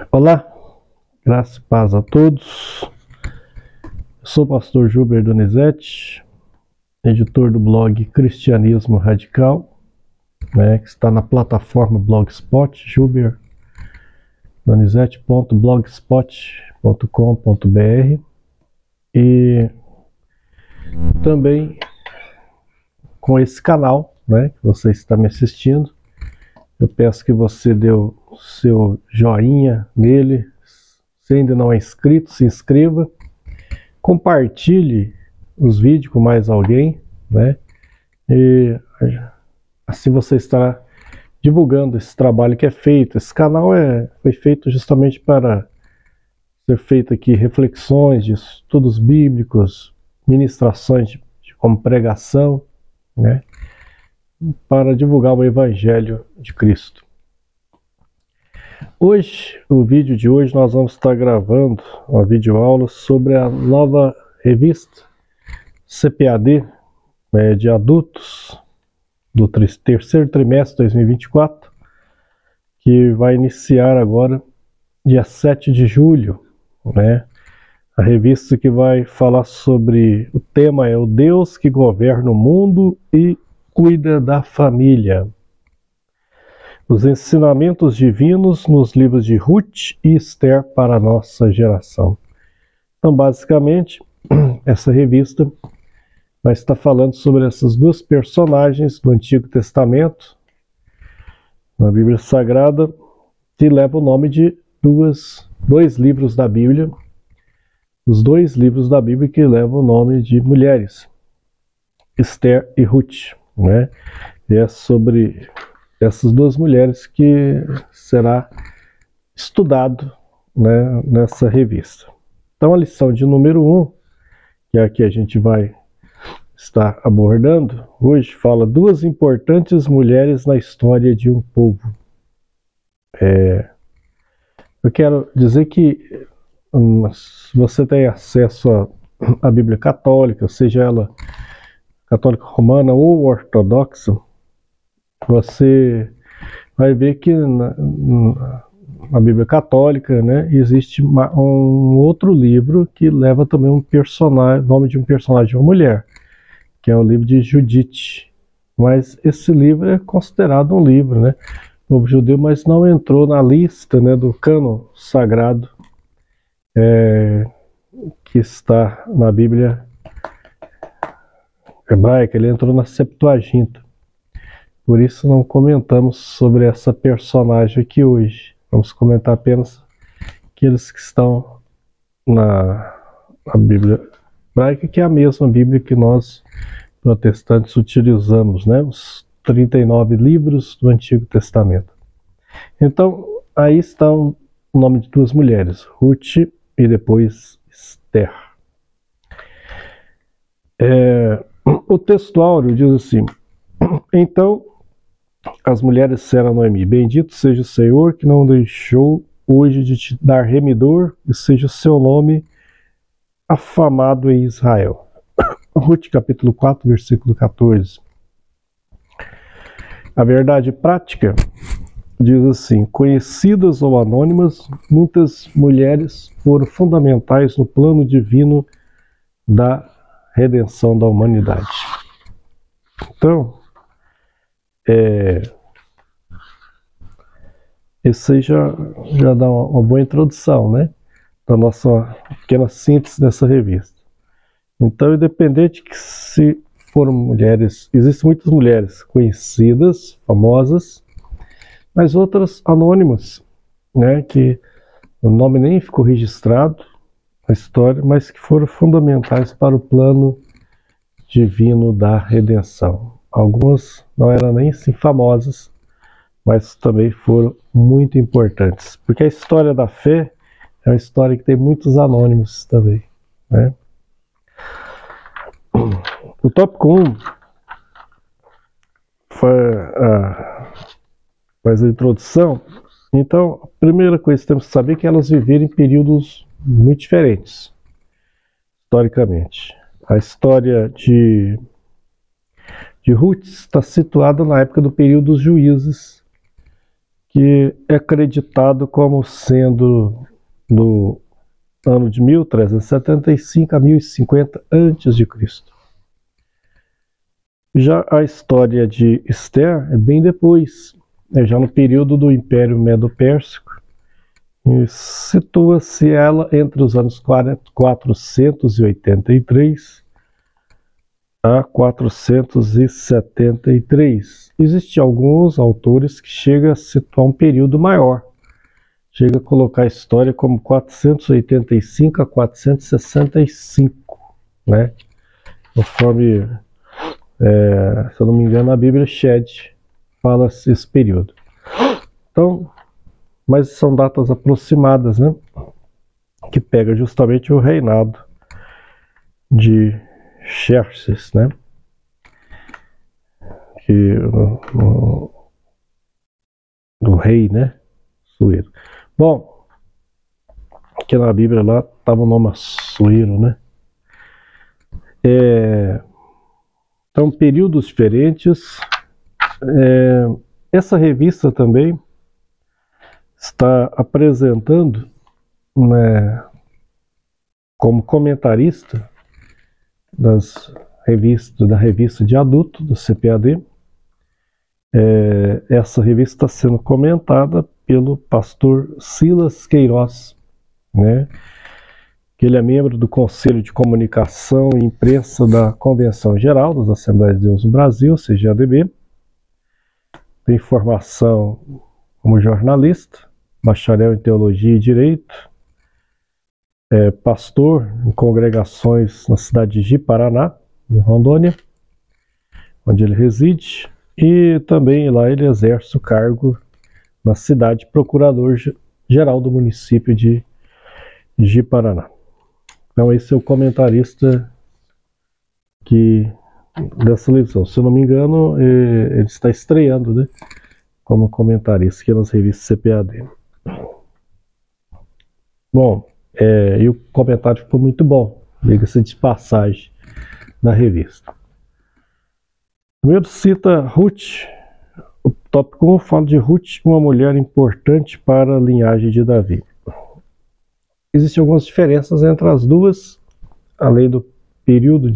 Olá, graça e paz a todos. Sou o pastor Gilber Donizete, editor do blog Cristianismo Radical, que está na plataforma Blogspot, gilberdonizete.blogspot.com.br, e também com esse canal, que você está me assistindo. Eu peço que você dê o seu joinha nele. Se ainda não é inscrito, se inscreva. Compartilhe os vídeos com mais alguém, E assim você estará divulgando esse trabalho que é feito. Esse canal foi feito justamente para ser feito aqui reflexões de estudos bíblicos, ministrações como pregação, para divulgar o Evangelho de Cristo. Hoje, o vídeo de hoje, nós vamos estar gravando uma videoaula sobre a nova revista CPAD de adultos do terceiro trimestre de 2024, que vai iniciar agora dia 7 de julho, A revista que vai falar sobre, o tema é o Deus que governa o mundo e cuida da família. Os ensinamentos divinos nos livros de Ruth e Esther para a nossa geração. Então, basicamente, essa revista vai estar falando sobre essas duas personagens do Antigo Testamento, na Bíblia Sagrada, que leva o nome de dois livros da Bíblia, os dois livros da Bíblia que levam o nome de mulheres, Esther e Ruth, E é sobre essas duas mulheres que será estudado, nessa revista. Então, a lição de número 1, que é a que a gente vai estar abordando hoje, fala duas importantes mulheres na história de um povo. Eu quero dizer que se você tem acesso à Bíblia Católica, seja ela católica romana ou ortodoxa, você vai ver que na Bíblia Católica, existe um outro livro que leva também nome de um personagem de uma mulher, que é o livro de Judite. Mas esse livro é considerado um livro, do povo judeu, mas não entrou na lista, do cânon sagrado que está na Bíblia hebraica. Ele entrou na Septuaginta. Por isso não comentamos sobre essa personagem aqui hoje. Vamos comentar apenas aqueles que estão na Bíblia hebraica, que é a mesma Bíblia que nós protestantes utilizamos, os 39 livros do Antigo Testamento. Então, aí está o nome de duas mulheres, Ruth e depois Esther. O textuário diz assim: então as mulheres disseram a Noemi: bendito seja o Senhor que não deixou hoje de te dar remidor, e seja o seu nome afamado em Israel. Ruth capítulo 4, versículo 14. A verdade prática diz assim: conhecidas ou anônimas, muitas mulheres foram fundamentais no plano divino da redenção da humanidade. Então, isso aí já dá uma boa introdução, da nossa pequena síntese dessa revista. Então, independente que se foram mulheres, existem muitas mulheres conhecidas, famosas, mas outras anônimas, que o nome nem ficou registrado na história, mas que foram fundamentais para o plano divino da redenção. Algumas não eram nem assim famosas, mas também foram muito importantes, porque a história da fé é uma história que tem muitos anônimos também, O tópico 1 faz a introdução. Então, a primeira coisa que temos que saber é que elas viveram em períodos muito diferentes, historicamente. A história de Ruth está situada na época do período dos juízes, que é acreditado como sendo do ano de 1375 a 1050 a.C. Já a história de Esther é bem depois, já no período do Império Medo-Pérsico. Situa-se ela entre os anos 483 a 473. Existem alguns autores que chegam a situar um período maior. Chega a colocar a história como 485 a 465, né? Conforme, se eu não me engano, a Bíblia Shed fala esse período. Então, mas são datas aproximadas, né? Que pega justamente o reinado de Xerxes, né? Do rei, né? Assuero. Bom, aqui na Bíblia lá estava o nome Assuero, né? Então, períodos diferentes. Essa revista também está apresentando, né, como comentarista da revista de adulto, do CPAD. Essa revista está sendo comentada pelo pastor Silas Queiroz, né, que ele é membro do Conselho de Comunicação e Imprensa da Convenção Geral das Assembleias de Deus no Brasil, CGADB. Tem formação como jornalista, bacharel em Teologia e Direito, pastor em congregações na cidade de Ji-Paraná, em Rondônia, onde ele reside, e também lá ele exerce o cargo na cidade procurador-geral do município de Ji-Paraná. Então esse é o comentarista dessa lição. Se eu não me engano, ele está estreando, né, como comentarista aqui nas revistas CPAD. Bom, e o comentário ficou muito bom, diga-se de passagem, na revista. Primeiro cita Ruth. O tópico 1 fala de Ruth, uma mulher importante para a linhagem de Davi. Existem algumas diferenças entre as duas, além do período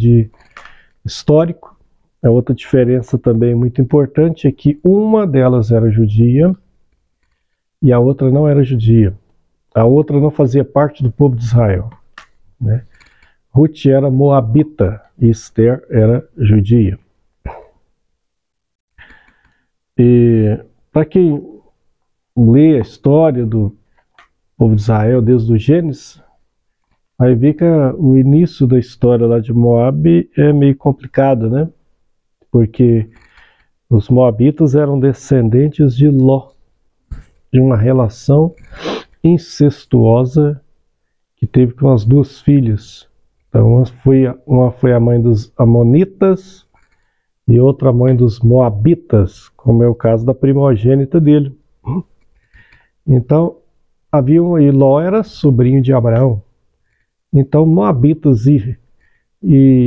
histórico. A outra diferença também muito importante é que uma delas era judia e a outra não era judia. A outra não fazia parte do povo de Israel, né? Ruth era moabita e Esther era judia. E para quem lê a história do povo de Israel desde o Gênesis, vai ver que o início da história lá de Moab é meio complicado, né? Porque os moabitas eram descendentes de Ló, de uma relação incestuosa que teve com as duas filhas. Então, uma foi a mãe dos amonitas e outra a mãe dos moabitas, como é o caso da primogênita dele. Então, e Ló era sobrinho de Abraão. Então, moabitas e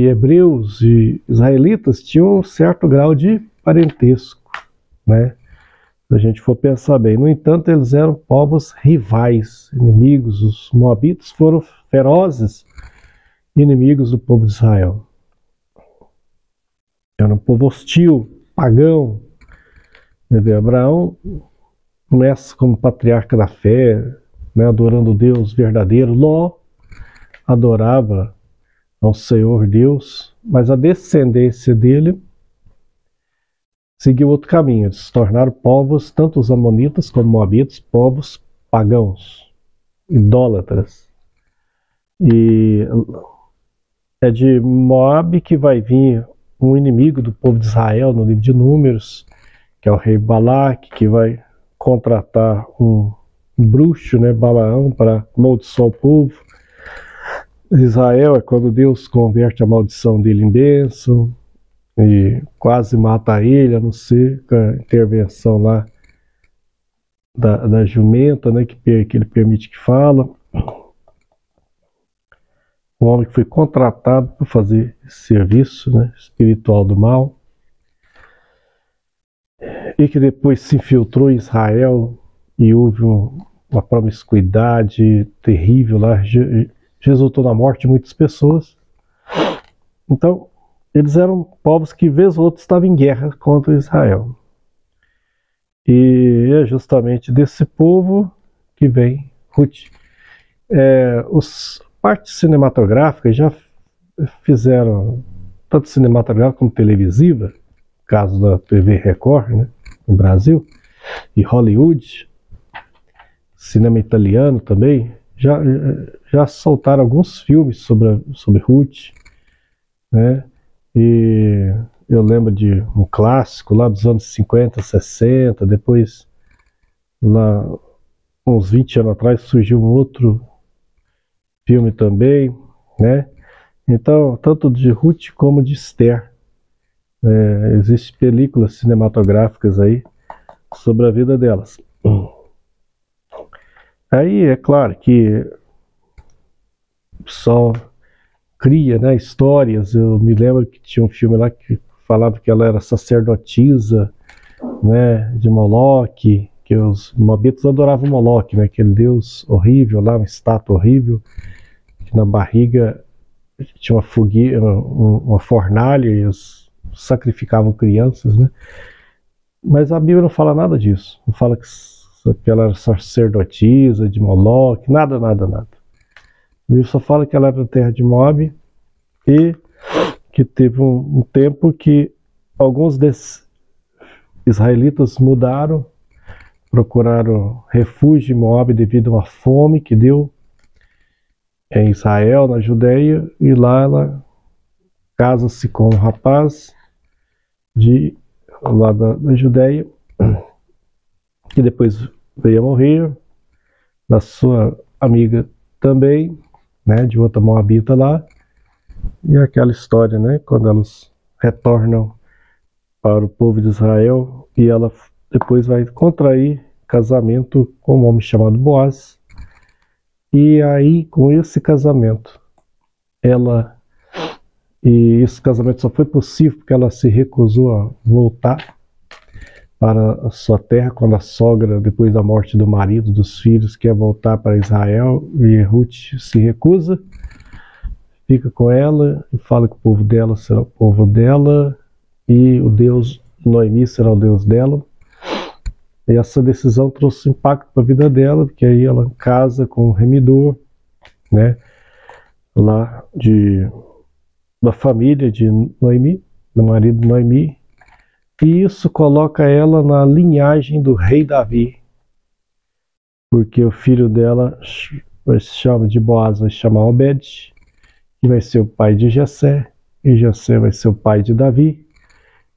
hebreus e israelitas tinham um certo grau de parentesco, né? Se a gente for pensar bem. No entanto, eles eram povos rivais, inimigos. Os moabitas foram ferozes inimigos do povo de Israel. Era um povo hostil, pagão. Abraão começa como patriarca da fé, né, adorando o Deus verdadeiro. Ló adorava ao Senhor Deus, mas a descendência dele seguiu outro caminho. Eles se tornaram povos, tanto os amonitas como moabitas, povos pagãos, idólatras. E é de Moab que vai vir um inimigo do povo de Israel no livro de Números, que é o rei Balaque, que vai contratar um bruxo, né, Balaão, para amaldiçoar o povo. Israel é quando Deus converte a maldição dele em bênção e quase mata ele, a não ser com a intervenção lá da jumenta, né, que ele permite que fala. Um homem que foi contratado para fazer esse serviço, né, espiritual do mal, e que depois se infiltrou em Israel, e houve uma promiscuidade terrível lá, resultou na morte de muitas pessoas. Então, eles eram povos que, vez ou outra, estavam em guerra contra Israel. E é justamente desse povo que vem Ruth. As partes cinematográficas já fizeram, tanto cinematográfica como televisiva, caso da TV Record, né, no Brasil, e Hollywood, cinema italiano também, já soltaram alguns filmes sobre Ruth, né? E eu lembro de um clássico lá dos anos 50, 60, depois, lá, uns 20 anos atrás, surgiu um outro filme também, né? Então, tanto de Ruth como de Esther, existem películas cinematográficas aí sobre a vida delas. Aí é claro que o pessoal cria, né, histórias. Eu me lembro que tinha um filme lá que falava que ela era sacerdotisa, né, de Moloque, que os moabitas adoravam Moloque, né, aquele deus horrível lá, uma estátua horrível, que na barriga tinha uma fogueira, uma fornalha, e eles sacrificavam crianças, né? Mas a Bíblia não fala nada disso. Não fala que ela era sacerdotisa de Moloque, nada. A Bíblia só fala que ela era da terra de Moab e que teve um tempo que alguns desses israelitas mudaram, procuraram refúgio em Moab devido a uma fome que deu em Israel, na Judéia, e lá ela casa-se com um rapaz lá da Judéia, que depois veio a morrer, da sua amiga também, né, de outra moabita lá, e aquela história, né, quando elas retornam para o povo de Israel, e ela depois vai contrair casamento com um homem chamado Boaz, e aí com esse casamento, e esse casamento só foi possível porque ela se recusou a voltar para a sua terra, quando a sogra, depois da morte do marido, dos filhos, quer voltar para Israel, e Ruth se recusa, fica com ela e fala que o povo dela será o povo dela e o Deus Noemi será o Deus dela. E essa decisão trouxe impacto para a vida dela, porque aí ela casa com um remidor, né, lá da família de Noemi, do marido de Noemi, e isso coloca ela na linhagem do rei Davi, porque o filho dela se chama de Boaz, vai chamar Obed, que vai ser o pai de Jessé, e Jessé vai ser o pai de Davi,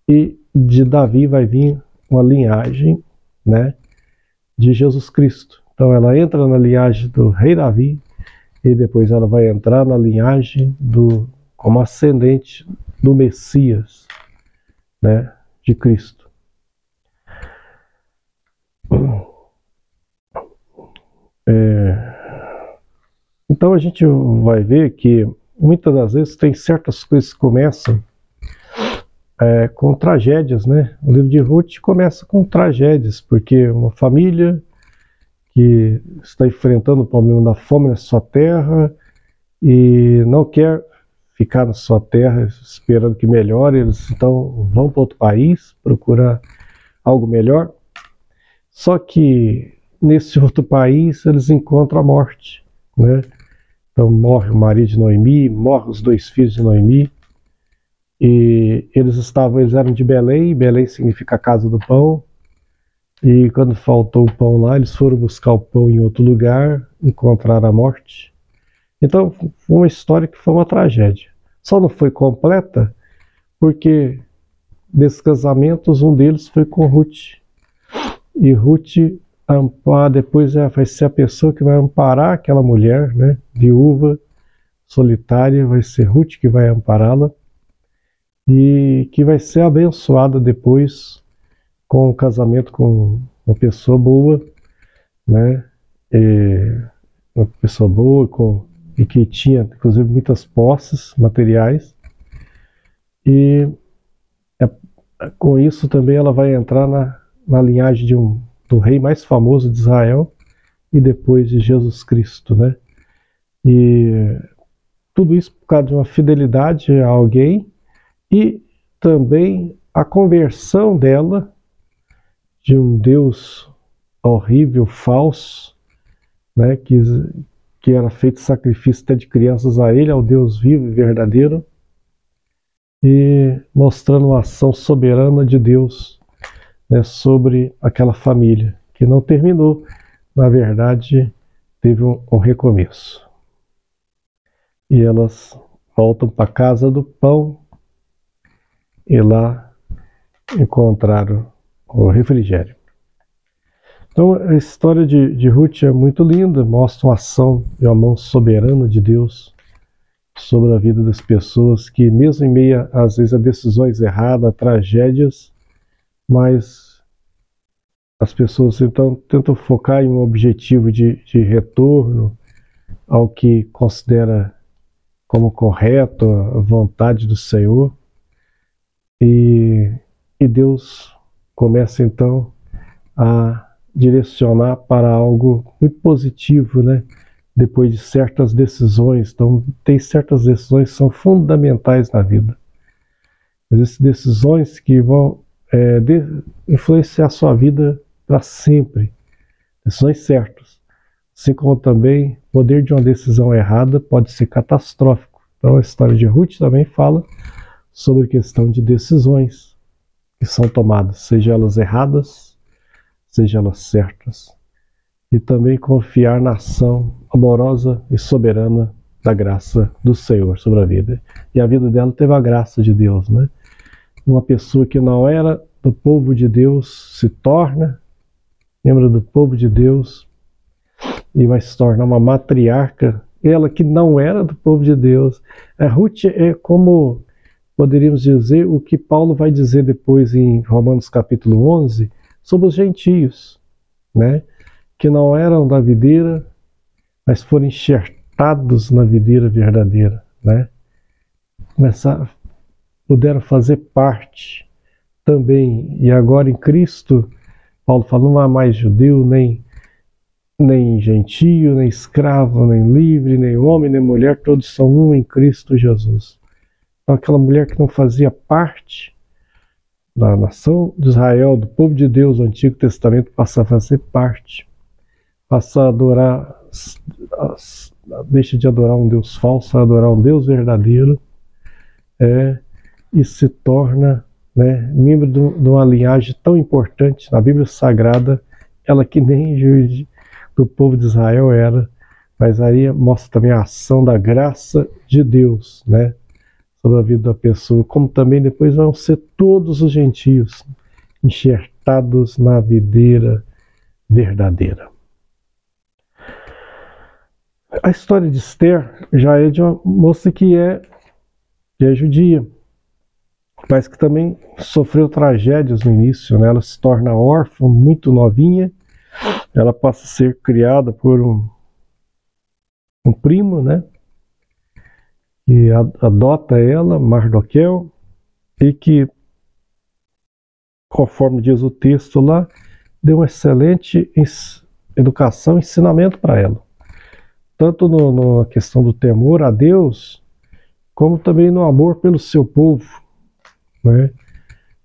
e de Davi vai vir uma linhagem, né, de Jesus Cristo. Então ela entra na linhagem do rei Davi, e depois ela vai entrar na linhagem como ascendente do Messias, né, de Cristo. Então a gente vai ver que muitas das vezes tem certas coisas que começam com tragédias, né? O livro de Ruth começa com tragédias, porque uma família que está enfrentando o problema da fome na sua terra e não quer ficar na sua terra esperando que melhore, eles então vão para outro país procurar algo melhor. Só que nesse outro país eles encontram a morte, né? Então morre o marido de Noemi, morre os 2 filhos de Noemi, e eles eram de Belém. Belém significa a casa do pão, e quando faltou o pão lá, eles foram buscar o pão em outro lugar, encontraram a morte. Então foi uma história que foi uma tragédia. Só não foi completa porque desses casamentos um deles foi com Ruth, e Ruth depois vai ser a pessoa que vai amparar aquela mulher, né, viúva, solitária. Vai ser Ruth que vai ampará-la e que vai ser abençoada depois com o casamento com uma pessoa boa, né, uma pessoa boa e que tinha inclusive muitas posses materiais, e com isso também ela vai entrar na linhagem de um do rei mais famoso de Israel e depois de Jesus Cristo, né? E tudo isso por causa de uma fidelidade a alguém e também a conversão dela de um Deus horrível, falso, né, que era feito sacrifício até de crianças a ele, ao Deus vivo e verdadeiro, e mostrando uma ação soberana de Deus, né, sobre aquela família, que não terminou, na verdade, teve um recomeço. E elas voltam para a casa do pão e lá encontraram o refrigério. Então a história de Ruth é muito linda, mostra uma ação e uma mão soberana de Deus sobre a vida das pessoas, que mesmo em meio, às vezes, a decisões erradas, a tragédias, mas as pessoas então tentam focar em um objetivo de retorno ao que considera como correto, a vontade do Senhor, e Deus começa então a direcionar para algo muito positivo, né? Depois de certas decisões. Então, tem certas decisões que são fundamentais na vida. Existem decisões que vão influenciar a sua vida para sempre. Decisões certas. Assim como também o poder de uma decisão errada pode ser catastrófico. Então, a história de Ruth também fala sobre a questão de decisões que são tomadas, seja elas erradas, seja elas certas, e também confiar na ação amorosa e soberana da graça do Senhor sobre a vida. E a vida dela teve a graça de Deus, né? Uma pessoa que não era do povo de Deus se torna membro do povo de Deus e vai se tornar uma matriarca, ela que não era do povo de Deus. A Ruth é como, poderíamos dizer, o que Paulo vai dizer depois em Romanos capítulo 11, sobre os gentios, né? Que não eram da videira, mas foram enxertados na videira verdadeira, né? Puderam fazer parte também, e agora em Cristo, Paulo fala, não há mais judeu, nem gentio, nem escravo, nem livre, nem homem, nem mulher, todos são um em Cristo Jesus. Então aquela mulher que não fazia parte da nação de Israel, do povo de Deus, do Antigo Testamento, passa a fazer parte, passa a adorar, deixa de adorar um Deus falso, a adorar um Deus verdadeiro, e se torna, né, membro de uma linhagem tão importante na Bíblia Sagrada, ela que nem do povo de Israel era, mas aí mostra também a ação da graça de Deus, né, sobre a vida da pessoa, como também depois vão ser todos os gentios enxertados na videira verdadeira. A história de Esther já é de uma moça que é judia, mas que também sofreu tragédias no início, né? Ela se torna órfã muito novinha, ela passa a ser criada por um primo, né? Que adota ela, Mardoqueu, e que, conforme diz o texto lá, deu uma excelente educação, ensinamento para ela. Tanto na questão do temor a Deus, como também no amor pelo seu povo, né?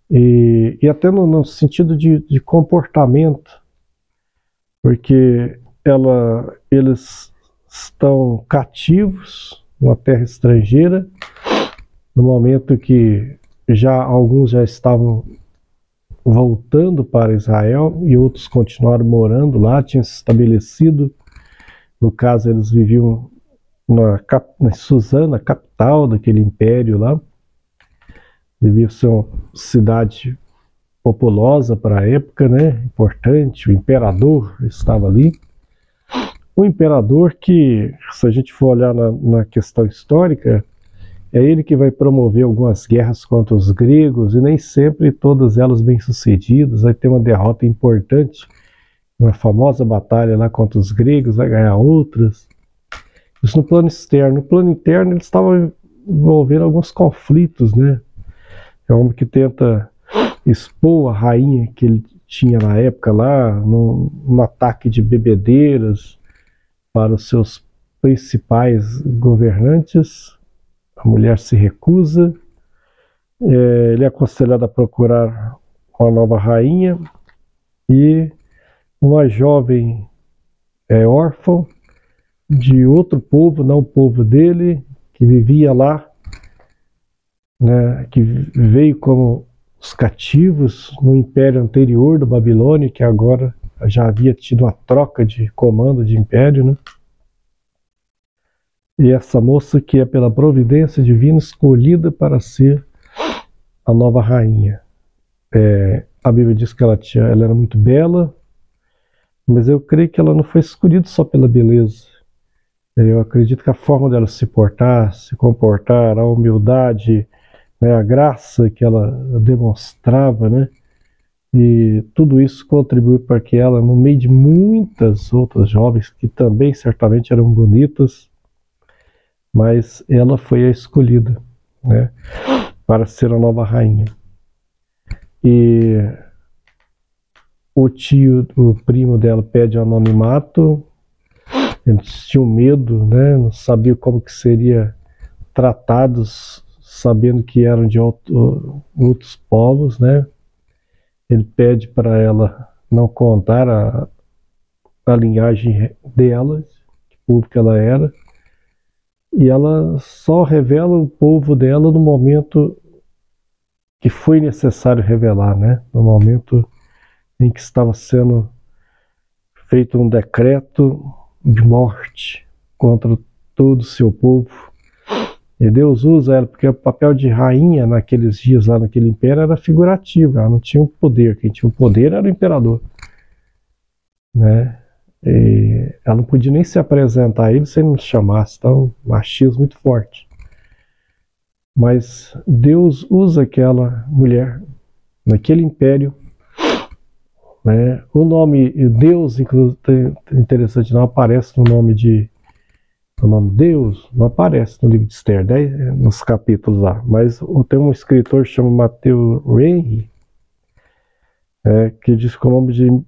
E até no sentido de comportamento, porque eles estão cativos numa terra estrangeira, no momento que alguns já estavam voltando para Israel e outros continuaram morando lá, tinham se estabelecido. No caso, eles viviam na Susana, capital daquele império lá. Devia ser uma cidade populosa para a época, né? Importante, o imperador estava ali. O imperador que, se a gente for olhar na questão histórica, é ele que vai promover algumas guerras contra os gregos, e nem sempre todas elas bem-sucedidas. Vai ter uma derrota importante, uma famosa batalha lá contra os gregos, vai ganhar outras. Isso no plano externo. No plano interno, ele estava envolvendo alguns conflitos, né? É um homem que tenta expor a rainha que ele tinha na época lá, num ataque de bebedeiras para os seus principais governantes. A mulher se recusa, ele é aconselhado a procurar uma nova rainha, e uma jovem órfã de outro povo, não o povo dele, que vivia lá, né, que veio como os cativos no império anterior da Babilônia, que agora já havia tido uma troca de comando de império, né? E essa moça que é pela providência divina escolhida para ser a nova rainha. A Bíblia diz que ela era muito bela, mas eu creio que ela não foi escolhida só pela beleza. Eu acredito que a forma dela se portar, se comportar, a humildade, né, a graça que ela demonstrava, né, e tudo isso contribuiu para que ela, no meio de muitas outras jovens que também certamente eram bonitas, mas ela foi a escolhida, né, para ser a nova rainha. E o primo dela pede anonimato. Eles tinham medo, né, não sabiam como que seria tratados, sabendo que eram de outros povos, né. Ele pede para ela não contar a linhagem dela, que povo que ela era, e ela só revela o povo dela no momento que foi necessário revelar, né? No momento em que estava sendo feito um decreto de morte contra todo o seu povo. E Deus usa ela, porque o papel de rainha naqueles dias lá naquele império era figurativo, ela não tinha um poder, quem tinha o poder era o imperador, né? E ela não podia nem se apresentar a ele sem nos chamasse, então machismo muito forte. Mas Deus usa aquela mulher naquele império, né? O nome Deus, inclusive, interessante, não aparece no nome Deus, não aparece no livro de Esther, né? Nos capítulos lá, mas tem um escritor chamado Matthew Henry, que diz que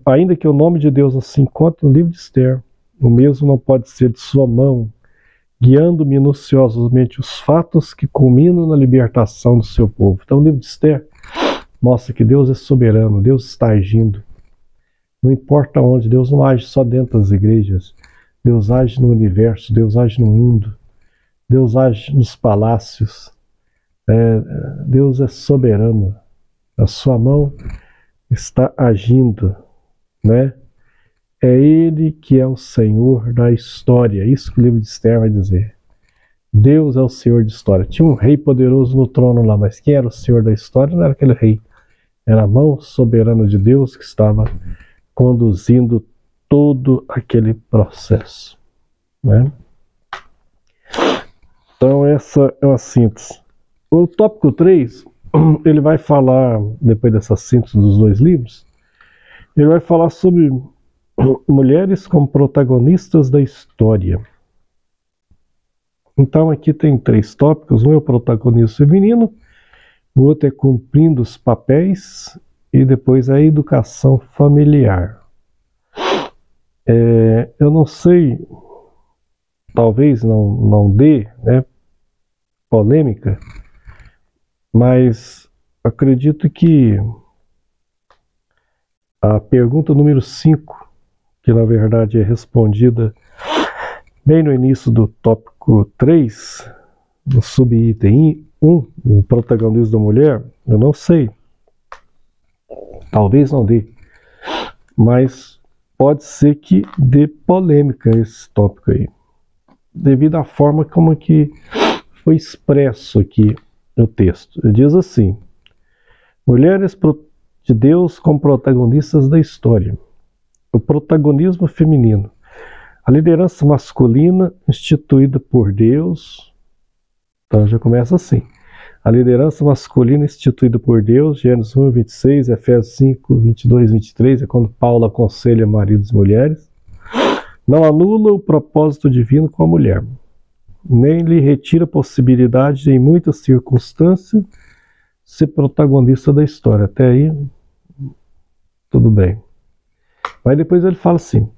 ainda que o nome de Deus não se encontre no livro de Esther, o mesmo não pode ser de sua mão, guiando minuciosamente os fatos que culminam na libertação do seu povo. Então o livro de Esther mostra que Deus é soberano, Deus está agindo. Não importa onde, Deus não age só dentro das igrejas, Deus age no universo, Deus age no mundo, Deus age nos palácios, Deus é soberano, a sua mão está agindo, né? É Ele que é o Senhor da história, isso que o livro de Esther vai dizer. Deus é o Senhor de história. Tinha um rei poderoso no trono lá, mas quem era o Senhor da história não era aquele rei, era a mão soberana de Deus que estava conduzindo todo aquele processo, né? Então essa é uma síntese. O tópico 3, ele vai falar, depois dessa síntese dos dois livros, ele vai falar sobre mulheres como protagonistas da história. Então aqui tem 3 tópicos, um é o protagonismo feminino, o outro é cumprindo os papéis, e depois a educação familiar. Eu não sei, talvez não dê, né, polêmica, mas acredito que a pergunta número 5, que na verdade é respondida bem no início do tópico 3, no subitem 1, o protagonismo da mulher, eu não sei, talvez não dê, mas pode ser que dê polêmica esse tópico aí, devido à forma como que foi expresso aqui no texto. Ele diz assim: mulheres de Deus como protagonistas da história. O protagonismo feminino. A liderança masculina instituída por Deus. Então já começa assim. A liderança masculina instituída por Deus, Gênesis 1, 26, Efésios 5, 22, 23, é quando Paulo aconselha maridos e mulheres. Não anula o propósito divino com a mulher, nem lhe retira a possibilidade de, em muitas circunstâncias, ser protagonista da história. Até aí, tudo bem. Mas depois ele fala assim: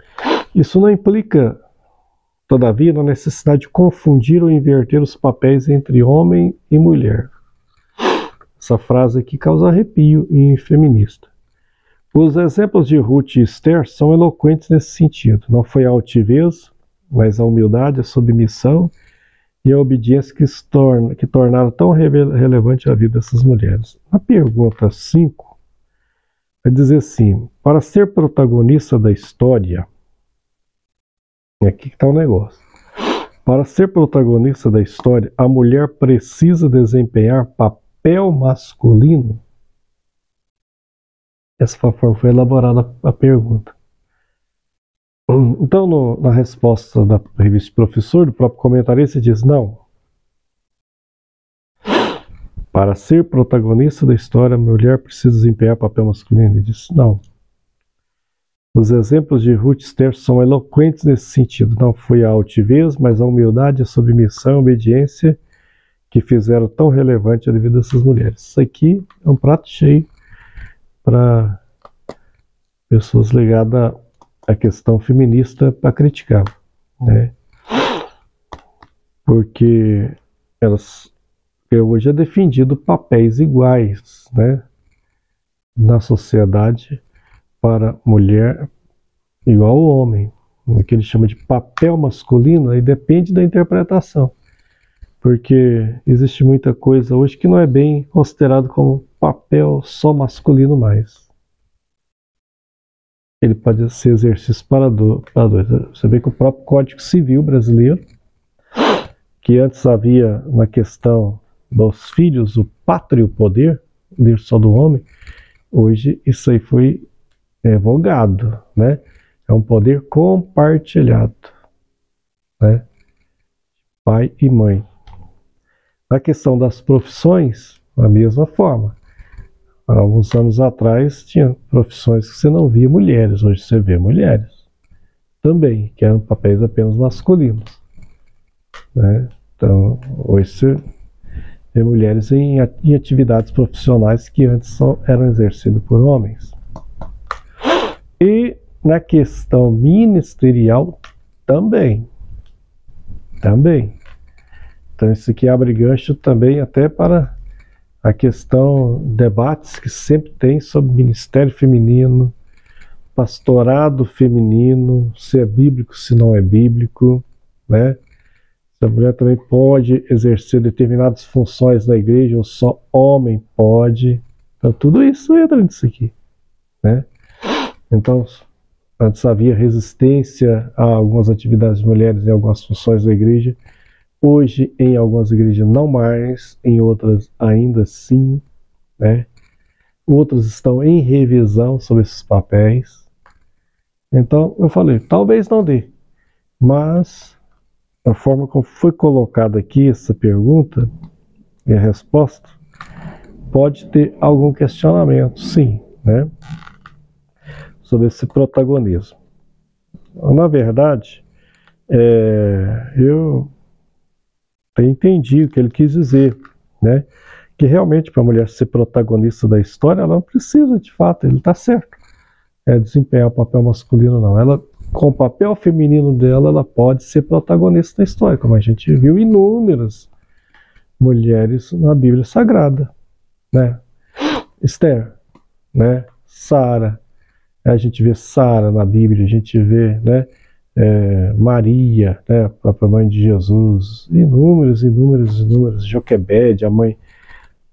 isso não implica, todavia, na necessidade de confundir ou inverter os papéis entre homem e mulher. Essa frase aqui causa arrepio em feminista. Os exemplos de Ruth e Esther são eloquentes nesse sentido. Não foi a altivez, mas a humildade, a submissão e a obediência que tornaram tão relevante a vida dessas mulheres. Na pergunta 5, vai dizer assim: para ser protagonista da história, e aqui está o negócio. Para ser protagonista da história, a mulher precisa desempenhar papel masculino? Essa foi elaborada a pergunta. Então, na resposta da revista Professor, do próprio comentarista, diz: não. Para ser protagonista da história, a mulher precisa desempenhar papel masculino? Ele diz: não. Os exemplos de Ruth e Esther são eloquentes nesse sentido. Não foi a altivez, mas a humildade, a submissão e a obediência que fizeram tão relevante a vida dessas mulheres. Isso aqui é um prato cheio para pessoas ligadas à questão feminista para criticar, né? Porque hoje é defendido papéis iguais, né, na sociedade para mulher igual ao homem. O que ele chama de papel masculino aí depende da interpretação, porque existe muita coisa hoje que não é bem considerado como papel só masculino mais. Ele pode ser exercício para dois. Você vê que o próprio Código Civil brasileiro, que antes havia na questão dos filhos o pátrio poder, o só do homem, hoje isso aí foi revogado, né? É um poder compartilhado, né? Pai e mãe. Na questão das profissões, da mesma forma. Há alguns anos atrás tinha profissões que você não via mulheres, hoje você vê mulheres também, que eram papéis apenas masculinos, né? Então, hoje você vê mulheres em atividades profissionais que antes só eram exercidas por homens. E na questão ministerial também. Então isso aqui abre gancho também até para a questão, debates que sempre tem sobre ministério feminino, pastorado feminino, se é bíblico, se não é bíblico, né? Se a mulher também pode exercer determinadas funções na igreja ou só homem pode. Então tudo isso entra nisso aqui, né? Então, antes havia resistência a algumas atividades de mulheres em algumas funções da igreja. Hoje, em algumas igrejas não mais, em outras ainda sim, né? Outras estão em revisão sobre esses papéis. Então, eu falei, talvez não dê, mas a forma como foi colocada aqui essa pergunta e a resposta pode ter algum questionamento, sim, né? Sobre esse protagonismo. Na verdade, eu entendi o que ele quis dizer, né? Que realmente para a mulher ser protagonista da história, ela não precisa, de fato, ele está certo, desempenhar o papel masculino, não. Ela, com o papel feminino dela, ela pode ser protagonista da história, como a gente viu inúmeras mulheres na Bíblia Sagrada, né? Esther, né? Sara. A gente vê Sara na Bíblia, a gente vê, né, Maria, né, a própria mãe de Jesus, inúmeros, Joquebede, a mãe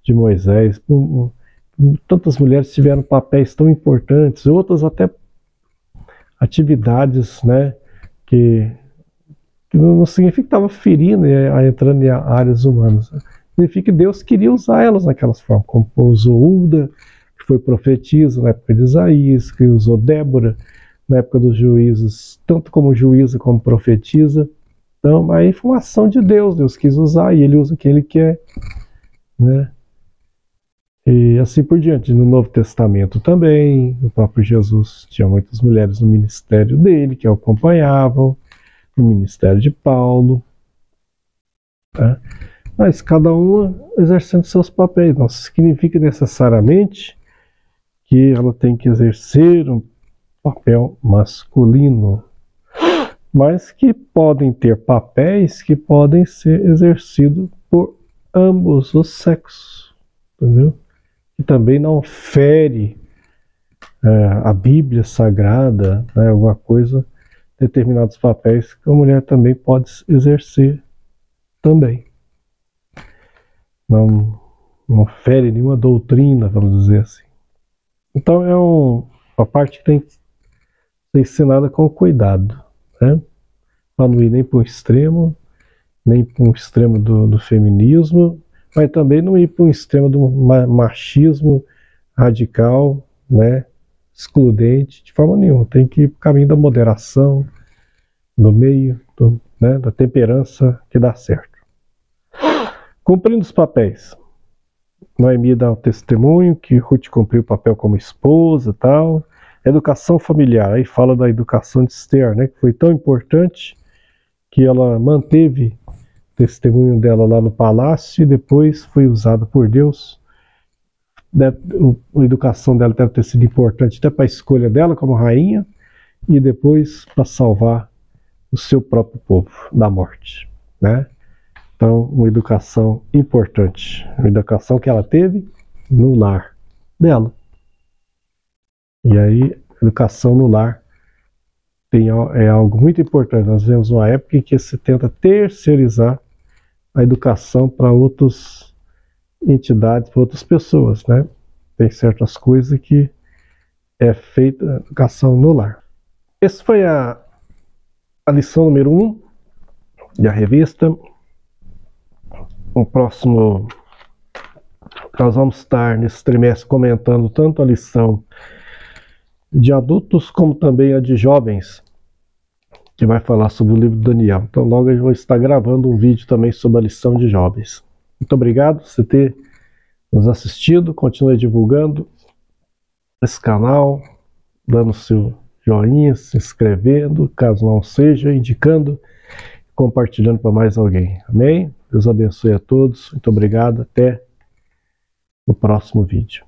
de Moisés. Tantas mulheres tiveram papéis tão importantes, outras até atividades, né, que não significa que estava ferindo e entrando em áreas humanas. Significa que Deus queria usar elas naquelas formas, como usou Hulda, que foi profetisa na época de Isaías, que usou Débora na época dos juízes, tanto como juíza como profetisa. Então, aí foi uma ação de Deus, Deus quis usar e ele usa o que ele quer, né? E assim por diante. No Novo Testamento também, o próprio Jesus tinha muitas mulheres no ministério dele que o acompanhavam, no ministério de Paulo, tá? Mas cada uma exercendo seus papéis. Não significa necessariamente que ela tem que exercer um papel masculino, mas que podem ter papéis que podem ser exercidos por ambos os sexos, entendeu? E também não fere a Bíblia Sagrada, né, alguma coisa, determinados papéis que a mulher também pode exercer também. Não fere nenhuma doutrina, vamos dizer assim. Então é uma parte que tem que ser ensinada com cuidado, né? Para não ir nem para um extremo, nem para um extremo do feminismo, mas também não ir para um extremo do machismo radical, né? Excludente, de forma nenhuma. Tem que ir para o caminho da moderação, do meio, né? Da temperança, que dá certo. Cumprindo os papéis. Noemi dá o testemunho que Ruth cumpriu o papel como esposa e tal. Educação familiar, aí fala da educação de Esther, né, que foi tão importante que ela manteve o testemunho dela lá no palácio e depois foi usada por Deus. A educação dela deve ter sido importante até para a escolha dela como rainha e depois para salvar o seu próprio povo da morte, né? Então, uma educação importante, uma educação que ela teve no lar dela. E aí, educação no lar é algo muito importante. Nós vemos uma época em que se tenta terceirizar a educação para outras entidades, para outras pessoas, né? Tem certas coisas que é feita a educação no lar. Essa foi a lição número 1 da revista. No próximo, nós vamos estar nesse trimestre comentando tanto a lição de adultos como também a de jovens, que vai falar sobre o livro de Daniel. Então logo eu vou estar gravando um vídeo também sobre a lição de jovens. Muito obrigado por você ter nos assistido. Continue divulgando esse canal, dando seu joinha, se inscrevendo, caso não seja, indicando, compartilhando para mais alguém. Amém? Deus abençoe a todos. Muito obrigado. Até o próximo vídeo.